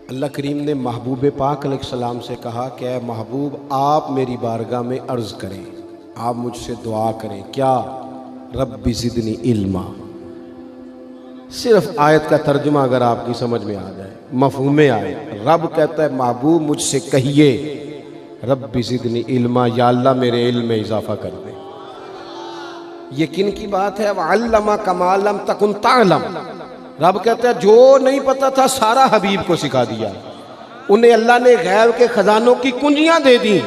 اللہ کریم نے محبوب پاک علیہ السلام سے کہا کہ اے محبوب آپ میری بارگاہ میں عرض کریں، آپ مجھ سے دعا کریں، کیا؟ رب زدنی علما۔ صرف آیت کا ترجمہ اگر آپ کی سمجھ میں آ جائے، مفہوم آئے، رب کہتا ہے محبوب مجھ سے کہیے رب زدنی علما، یا اللہ میرے علم میں اضافہ کر دے۔ یہ کن کی بات ہے؟ وَعَلَّمَكَ مَا لَمْ تَكُنْ تَعْلَمْ۔ رب کہتا ہے جو نہیں پتا تھا سارا حبیب کو سکھا دیا، انہیں اللہ نے غیب کے خزانوں کی کنجیاں دے دیں،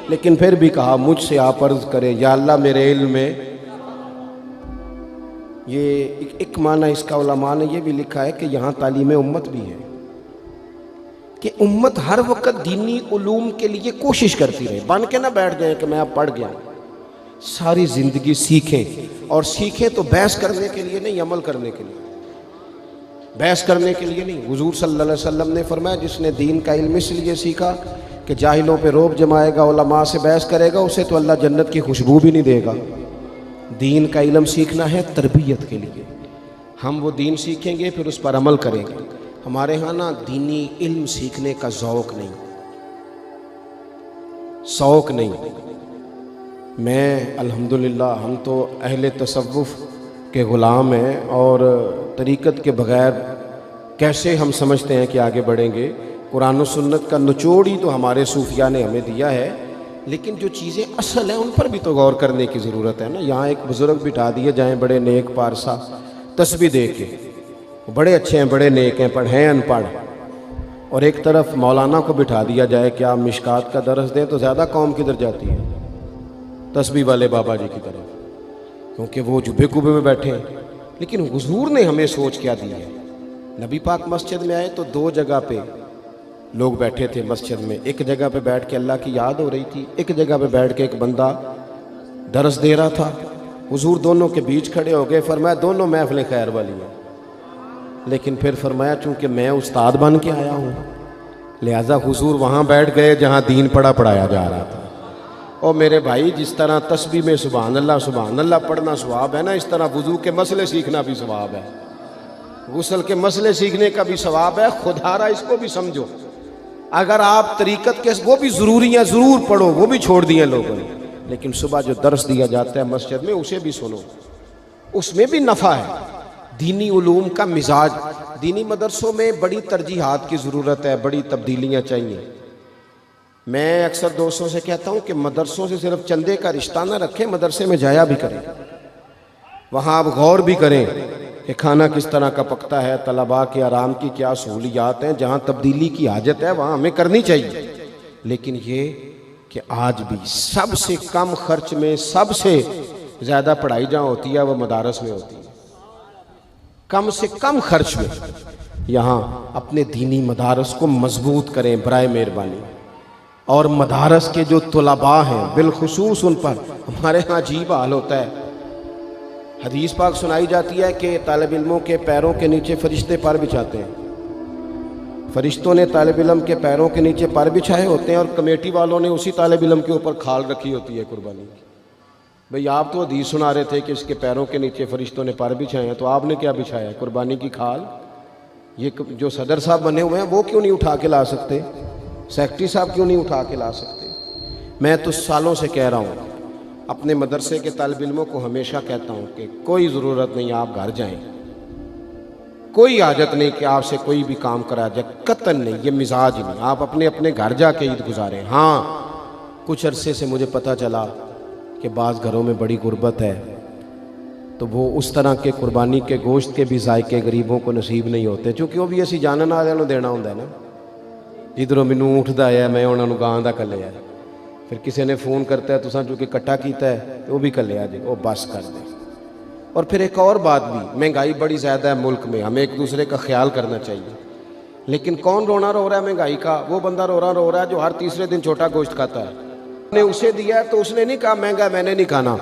لیکن پھر بھی کہا مجھ سے آپ عرض کریں یا اللہ میرے علم میں۔ یہ ایک معنی اس کا علماء نے یہ بھی لکھا ہے کہ یہاں تعلیم امت بھی ہے کہ امت ہر وقت دینی علوم کے لیے کوشش کرتی رہے، بن کے نہ بیٹھ جائیں کہ میں اب پڑھ گیا، ساری زندگی سیکھیں، اور سیکھیں تو بحث کرنے کے لیے نہیں، عمل کرنے کے لیے، بحث کرنے کے لیے نہیں۔ حضور صلی اللہ علیہ وسلم نے فرمایا جس نے دین کا علم اس لیے سیکھا کہ جاہلوں پہ روب جمائے گا، علماء سے بحث کرے گا، اسے تو اللہ جنت کی خوشبو بھی نہیں دے گا۔ دین کا علم سیکھنا ہے تربیت کے لیے، ہم وہ دین سیکھیں گے پھر اس پر عمل کریں گے۔ ہمارے ہاں نا دینی علم سیکھنے کا ذوق نہیں، شوق نہیں۔ میں الحمدللہ ہم تو اہل تصوف کے غلام ہیں، اور طریقت کے بغیر کیسے ہم سمجھتے ہیں کہ آگے بڑھیں گے؟ قرآن و سنت کا نچوڑ ہی تو ہمارے صوفیاء نے ہمیں دیا ہے، لیکن جو چیزیں اصل ہیں ان پر بھی تو غور کرنے کی ضرورت ہے نا۔ یہاں ایک بزرگ بٹھا دیے جائیں بڑے نیک پارسا، تسبیح دے کے، بڑے اچھے ہیں، بڑے نیک ہیں، ہیں ان پڑھ، اور ایک طرف مولانا کو بٹھا دیا جائے کہ آپ مشکات کا درس دیں، تو زیادہ قوم کدھر جاتی ہے؟ تسبیح والے بابا جی کی طرف، کیونکہ وہ جبے کبے میں بیٹھے ہیں۔ لیکن حضور نے ہمیں سوچ کیا دی ہے؟ نبی پاک مسجد میں آئے تو دو جگہ پہ لوگ بیٹھے تھے مسجد میں، ایک جگہ پہ بیٹھ کے اللہ کی یاد ہو رہی تھی، ایک جگہ پہ بیٹھ کے ایک بندہ درس دے رہا تھا۔ حضور دونوں کے بیچ کھڑے ہو گئے، فرمایا دونوں محفلیں خیر والی ہیں، لیکن پھر فرمایا چونکہ میں استاد بن کے آیا ہوں، لہٰذا حضور وہاں بیٹھ گئے جہاں دین پڑھایا جا رہا تھا۔ اور میرے بھائی جس طرح تسبیح میں سبحان اللہ پڑھنا ثواب ہے نا، اس طرح وضو کے مسئلے سیکھنا بھی ثواب ہے، غسل کے مسئلے سیکھنے کا بھی ثواب ہے۔ خدا را اس کو بھی سمجھو، اگر آپ طریقت کے وہ بھی ضروری ہیں ضرور پڑھو، وہ بھی چھوڑ دیے لوگوں نے، لیکن صبح جو درس دیا جاتا ہے مسجد میں اسے بھی سنو، اس میں بھی نفع ہے۔ دینی علوم کا مزاج، دینی مدرسوں میں بڑی ترجیحات کی ضرورت ہے، بڑی تبدیلیاں چاہیے۔ میں اکثر دوستوں سے کہتا ہوں کہ مدرسوں سے صرف چندے کا رشتہ نہ رکھیں، مدرسے میں جایا بھی کریں، وہاں آپ غور بھی کریں کہ کھانا کس طرح کا پکتا ہے، طلباء کے آرام کی کیا سہولیات ہیں، جہاں تبدیلی کی حاجت ہے وہاں ہمیں کرنی چاہیے۔ لیکن یہ کہ آج بھی سب سے کم خرچ میں سب سے زیادہ پڑھائی جہاں ہوتی ہے وہ مدارس میں ہوتی ہے، کم سے کم خرچ میں۔ یہاں اپنے دینی مدارس کو مضبوط کریں برائے مہربانی، اور مدارس کے جو طلباء ہیں بالخصوص ان پر ہمارے ہاں عجیب حال ہوتا ہے۔ حدیث پاک سنائی جاتی ہے کہ طالب علموں کے پیروں کے نیچے فرشتے پر بچھاتے ہیں، فرشتوں نے طالب علم کے پیروں کے نیچے پر بچھائے ہوتے ہیں، اور کمیٹی والوں نے اسی طالب علم کے اوپر کھال رکھی ہوتی ہے قربانی کی۔ بھئی آپ تو حدیث سنا رہے تھے کہ اس کے پیروں کے نیچے فرشتوں نے پر بچھائے ہیں، تو آپ نے کیا بچھایا ہے؟ قربانی کی کھال۔ یہ جو صدر صاحب بنے ہوئے ہیں وہ کیوں نہیں اٹھا کے لا سکتے؟ سیکٹری صاحب کیوں نہیں اٹھا کے لا سکتے؟ میں تو سالوں سے کہہ رہا ہوں، اپنے مدرسے کے طالب علموں کو ہمیشہ کہتا ہوں کہ کوئی ضرورت نہیں آپ گھر جائیں، کوئی حاجت نہیں کہ آپ سے کوئی بھی کام کرا جائے، قطعاً نہیں، یہ مزاج نہیں، آپ اپنے گھر جا کے عید گزاریں۔ ہاں کچھ عرصے سے مجھے پتہ چلا کہ بعض گھروں میں بڑی غربت ہے، تو وہ اس طرح کے قربانی کے گوشت کے بھی ذائقے غریبوں کو نصیب نہیں ہوتے، چونکہ وہ بھی اسی جانن والوں ਨੂੰ ਦੇਣਾ ਹੁੰਦਾ ہے نا۔ ادھروں مینوں اونٹ دا ہے، میں انہوں نے گاں دا کلے ہے، پھر کسی نے فون کرتا ہے تساں چونکہ کٹا کیتا ہے تو وہ بھی کلے آ جائے، وہ بس کر دے۔ اور پھر ایک اور بات بھی، مہنگائی بڑی زیادہ ہے ملک میں، ہمیں ایک دوسرے کا خیال کرنا چاہیے، لیکن کون رونا رو رہا ہے مہنگائی کا؟ وہ بندہ رو رہا ہے جو ہر تیسرے دن چھوٹا گوشت کھاتا ہے۔ نے اسے دیا ہے تو اس نے نہیں کہا مہنگا میں نے نہیں کھانا،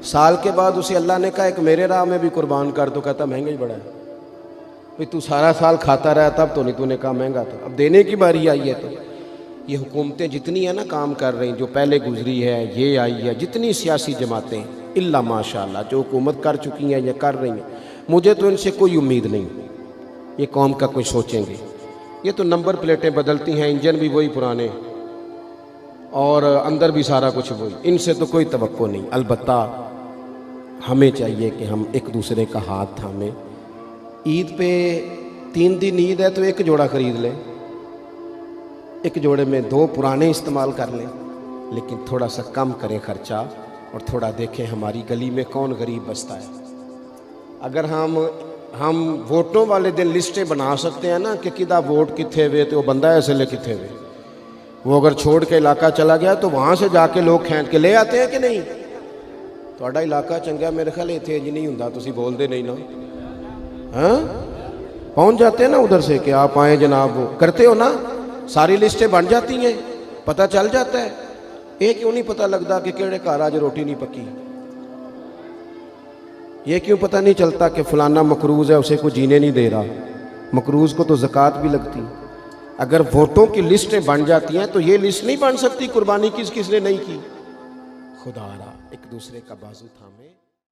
سال کے بعد اسے اللہ نے کہا ایک میرے راہ میں بھی قربان کر، تو کہتا مہنگا ہی بڑا ہے۔ بھئی تو سارا سال کھاتا رہا تب تو نہیں، تو نے کہا مہنگا تھا، اب دینے کی باری آئی ہے۔ تو یہ حکومتیں جتنی ہیں نا کام کر رہی ہیں، جو پہلے گزری ہے، یہ آئی ہے، جتنی سیاسی جماعتیں اللہ ماشاءاللہ جو حکومت کر چکی ہیں یا کر رہی ہیں، مجھے تو ان سے کوئی امید نہیں یہ قوم کا کوئی سوچیں گے۔ یہ تو نمبر پلیٹیں بدلتی ہیں، انجن بھی وہی پرانے اور اندر بھی سارا کچھ وہی، ان سے تو کوئی توقع نہیں۔ البتہ ہمیں چاہیے کہ ہم ایک دوسرے کا ہاتھ تھامیں۔ عید پہ 3 دن عید ہے تو ایک جوڑا خرید لیں، ایک جوڑے میں 2 پرانے استعمال کر لیں، لیکن تھوڑا سا کم کریں خرچہ اور تھوڑا دیکھیں ہماری گلی میں کون غریب بستا ہے۔ اگر ہم ووٹوں والے دن لسٹیں بنا سکتے ہیں نا کہ کدا ووٹ کتھے ہوئے تو وہ بندہ ایسے لے کتھے ہوئے، وہ اگر چھوڑ کے علاقہ چلا گیا تو وہاں سے جا کے لوگ کھینچ کے لے آتے ہیں کہ نہیں؟ تھوڑا علاقہ چنگا، میرے خیال اتنے جی نہیں ہوں، تسی بول دے نہیں نا، ہاں پہنچ جاتے ہیں نا ادھر سے کہ آپ آئیں جناب، وہ کرتے ہو نا، ساری لسٹیں بن جاتی ہیں، پتہ چل جاتا ہے۔ یہ کیوں نہیں پتہ لگتا کہ کیڑے گھر آج روٹی نہیں پکی؟ یہ کیوں پتہ نہیں چلتا کہ فلانا مقروض ہے، اسے کوئی جینے نہیں دے رہا؟ مقروض کو تو زکوٰۃ بھی لگتی۔ اگر ووٹوں کی لسٹیں بن جاتی ہیں تو یہ لسٹ نہیں بن سکتی قربانی کس کس نے نہیں کی۔ خدا را ایک دوسرے کا بازو تھامے۔